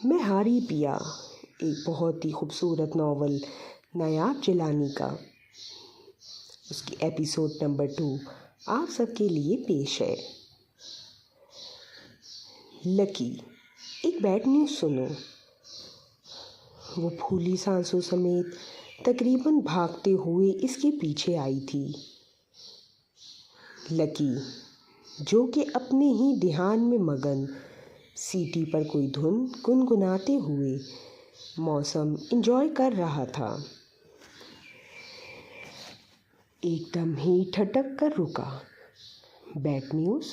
मैं हारी पिया, एक बहुत ही खूबसूरत नावल नायाब जिलानी का उसकी एपिसोड नंबर 2 आप सबके लिए पेश है। लकी, एक बैड न्यूज़ सुनो। वो फूली सांसों समेत तकरीबन भागते हुए इसके पीछे आई थी। लकी, जो कि अपने ही ध्यान में मगन सीटी पर कोई धुन गुनगुनाते हुए मौसम एंजॉय कर रहा था, एकदम ही ठटक कर रुका। Bad news?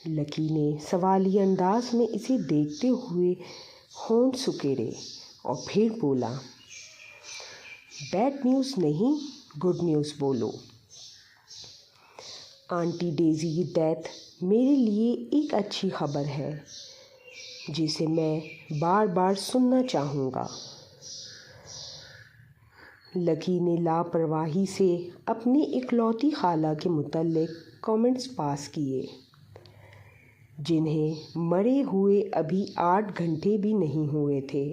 लकी ने सवालिया अंदाज में इसे देखते हुए होंठ सुकेरे और फिर बोला, बैड न्यूज़ नहीं, गुड न्यूज़ बोलो। आंटी डेज़ी की डेथ मेरे लिए एक अच्छी खबर है जिसे मैं बार बार सुनना चाहूँगा। लकी ने लापरवाही से अपनी इकलौती खाला के मुतल्लिक कमेंट्स पास किए, जिन्हें मरे हुए अभी 8 घंटे भी नहीं हुए थे।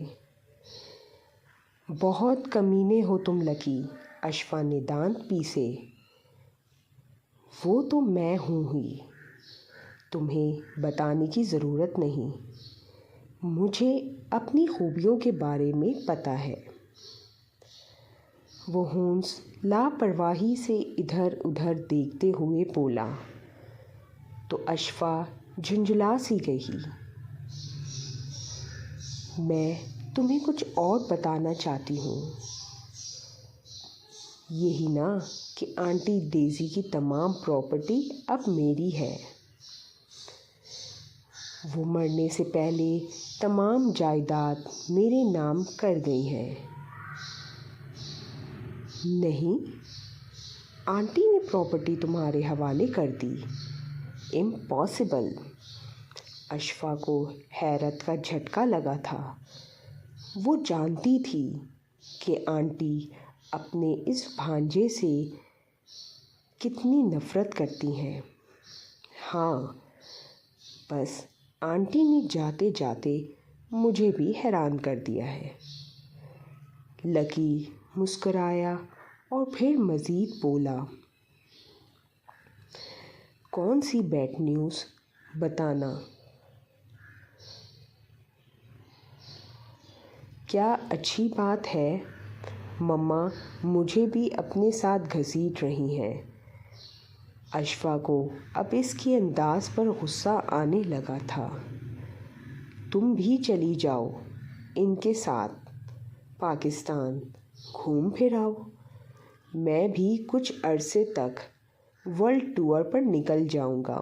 बहुत कमीने हो तुम लकी, अशफा ने दांत पीसे। वो तो मैं हूँ ही, तुम्हें बताने की ज़रूरत नहीं। मुझे अपनी खूबियों के बारे में पता है। वो होम्स लापरवाही से इधर उधर देखते हुए बोला तो अशफा झुंझला सी गई। मैं तुम्हें कुछ और बताना चाहती हूँ। यही ना कि आंटी डेज़ी की तमाम प्रॉपर्टी अब मेरी है। वो मरने से पहले तमाम जायदाद मेरे नाम कर गई है। नहीं, आंटी ने प्रॉपर्टी तुम्हारे हवाले कर दी। इम्पॉसिबल। अशफा को हैरत का झटका लगा था। वो जानती थी कि आंटी अपने इस भांजे से कितनी नफ़रत करती हैं। हाँ, बस आंटी ने जाते जाते मुझे भी हैरान कर दिया है। लकी मुस्कराया और फिर मज़ीद बोला, कौन सी बैड न्यूज़, बताना। क्या अच्छी बात है? मम्मा मुझे भी अपने साथ घसीट रही हैं। अशफा को अब इसके अंदाज पर गुस्सा आने लगा था। तुम भी चली जाओ इनके साथ पाकिस्तान, घूम फिर आओ। मैं भी कुछ अरसे तक वर्ल्ड टूर पर निकल जाऊंगा।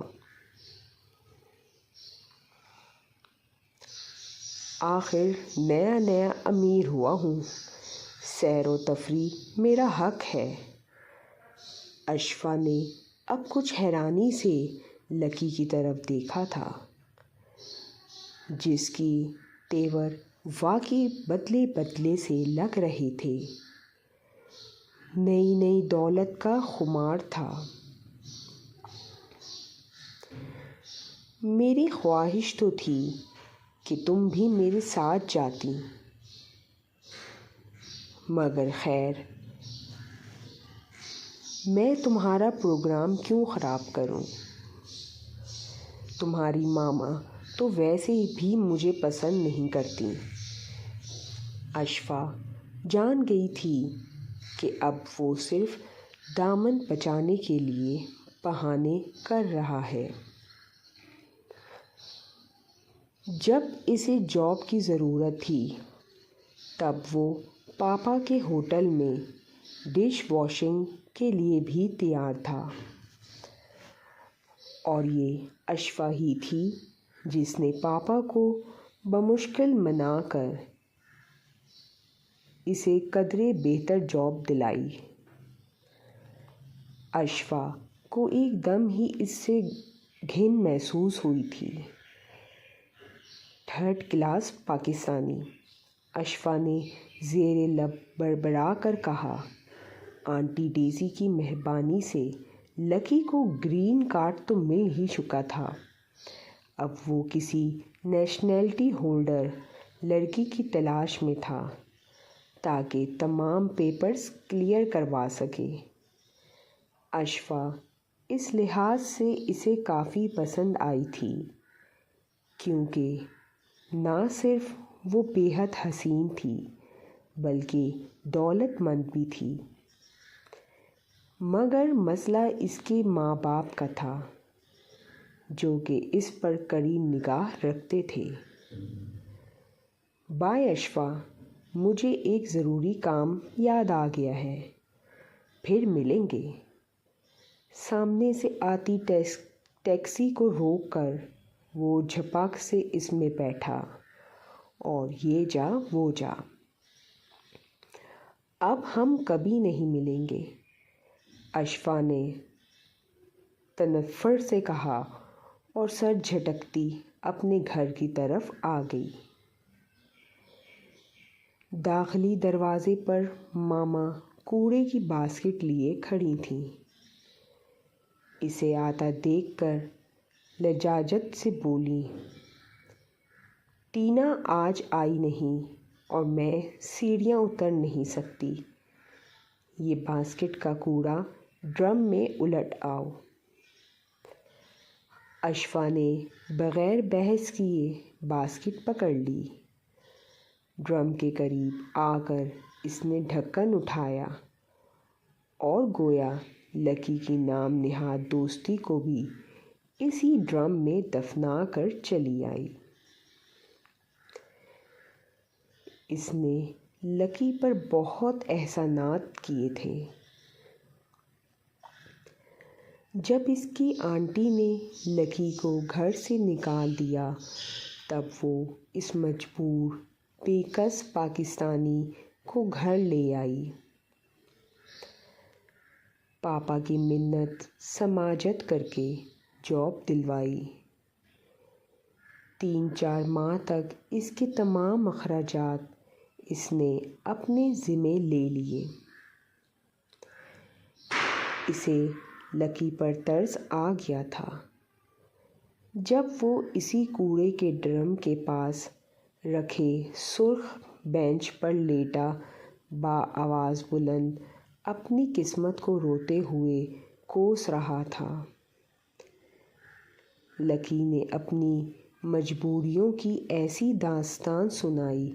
आखिर नया नया अमीर हुआ हूँ, सैर व तफरीह मेरा हक है। अशफा ने अब कुछ हैरानी से लकी की तरफ देखा था, जिसकी तेवर वाकई बदले बदले से लग रहे थे। नई नई दौलत का खुमार था। मेरी ख्वाहिश तो थी कि तुम भी मेरे साथ जाती, मगर खैर, मैं तुम्हारा प्रोग्राम क्यों ख़राब करूं? तुम्हारी मामा तो वैसे भी मुझे पसंद नहीं करती। अशफा जान गई थी कि अब वो सिर्फ दामन बचाने के लिए बहाने कर रहा है। जब इसे जॉब की ज़रूरत थी, तब वो पापा के होटल में डिश वॉशिंग के लिए भी तैयार था। और ये अशफा ही थी जिसने पापा को बमुश्किल मनाकर इसे कदरे बेहतर जॉब दिलाई। अशफा को एकदम ही इससे घिन महसूस हुई थी। 3rd क्लास पाकिस्तानी, अशफा ने ज़ेरे लब बड़बड़ा कर कहा। आंटी डेज़ी की मेहरबानी से लकी को ग्रीन कार्ड तो मिल ही चुका था। अब वो किसी नेशनैलिटी होल्डर लड़की की तलाश में था ताकि तमाम पेपर्स क्लियर करवा सके। अशफा इस लिहाज से इसे काफ़ी पसंद आई थी क्योंकि ना सिर्फ वो बेहद हसीन थी बल्कि दौलतमंद भी थी। मगर मसला इसके माँ बाप का था जो कि इस पर कड़ी निगाह रखते थे। बाय अशफा, मुझे एक ज़रूरी काम याद आ गया है, फिर मिलेंगे। सामने से आती टैक्सी को रोककर वो झपक से इसमें बैठा और ये जा वो जा। अब हम कभी नहीं मिलेंगे, अशफा ने तनफ़्फ़ुर से कहा और सर झटकती अपने घर की तरफ आ गई। दाखिली दरवाज़े पर मामा कूड़े की बास्केट लिए खड़ी थीं। इसे आता देखकर लजाजत से बोली, टीना आज आई नहीं और मैं सीढ़ियाँ उतर नहीं सकती। ये बास्केट का कूड़ा ड्रम में उलट आओ। अशफा ने बग़ैर बहस किए बास्केट पकड़ ली। ड्रम के करीब आकर इसने ढक्कन उठाया और गोया लकी की नाम निहाद दोस्ती को भी इसी ड्रम में दफना कर चली आई। इसने लकी पर बहुत एहसानात किए थे। जब इसकी आंटी ने लकी को घर से निकाल दिया तब वो इस मजबूर बेकस पाकिस्तानी को घर ले आई। पापा की मिन्नत समाजत करके जॉब दिलवाई। 3-4 माह तक इसके तमाम अखराजात इसने अपने ज़िम्मे ले लिए। इसे लकी पर तरस आ गया था। जब वो इसी कूड़े के ड्रम के पास रखे सुर्ख बेंच पर लेटा आवाज़ बुलंद अपनी किस्मत को रोते हुए कोस रहा था। लकी ने अपनी मजबूरियों की ऐसी दास्तान सुनाई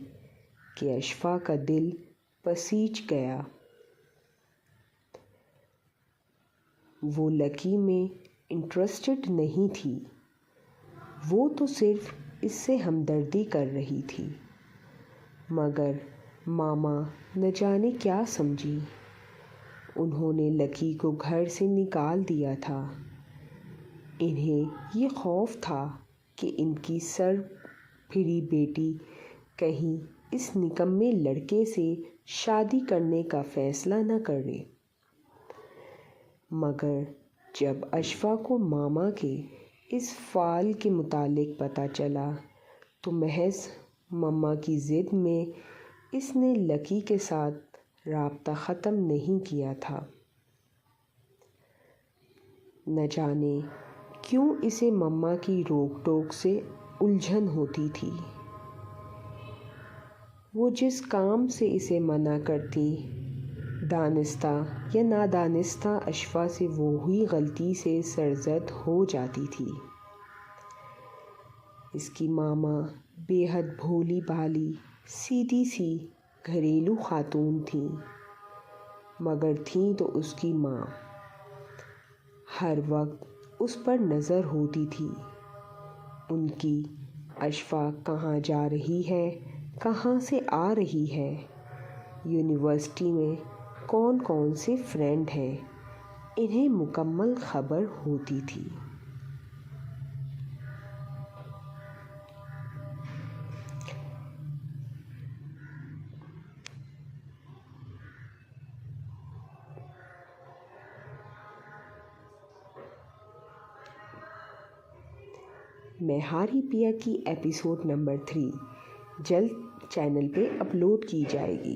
कि अशफा का दिल पसीज गया। वो लकी में इंटरेस्टेड नहीं थी, वो तो सिर्फ इससे हमदर्दी कर रही थी। मगर मामा न जाने क्या समझी। उन्होंने लकी को घर से निकाल दिया था। इन्हें ये खौफ था कि इनकी सर फिरी बेटी कहीं इस निकम्मे लड़के से शादी करने का फ़ैसला न करे। मगर जब अशफा को मामा के इस फ़ाल के मुतालिक पता चला तो महज मम्मा की ज़िद में इसने लकी के साथ राब्ता ख़त्म नहीं किया था। न जाने क्यों इसे मम्मा की रोक टोक से उलझन होती थी। वो जिस काम से इसे मना करती, दानिस्ता या नादानिस्ता अशफा से वो ही गलती से सरजद हो जाती थी। इसकी मामा बेहद भोली भाली सीधी सी घरेलू खातून थी, मगर थी तो उसकी माँ। हर वक्त उस पर नज़र होती थी। उनकी अशफा कहाँ जा रही है, कहाँ से आ रही है, यूनिवर्सिटी में कौन कौन से फ्रेंड हैं, इन्हें मुकम्मल खबर होती थी। मेहारी पिया की एपिसोड नंबर 3 जल्द चैनल पे अपलोड की जाएगी।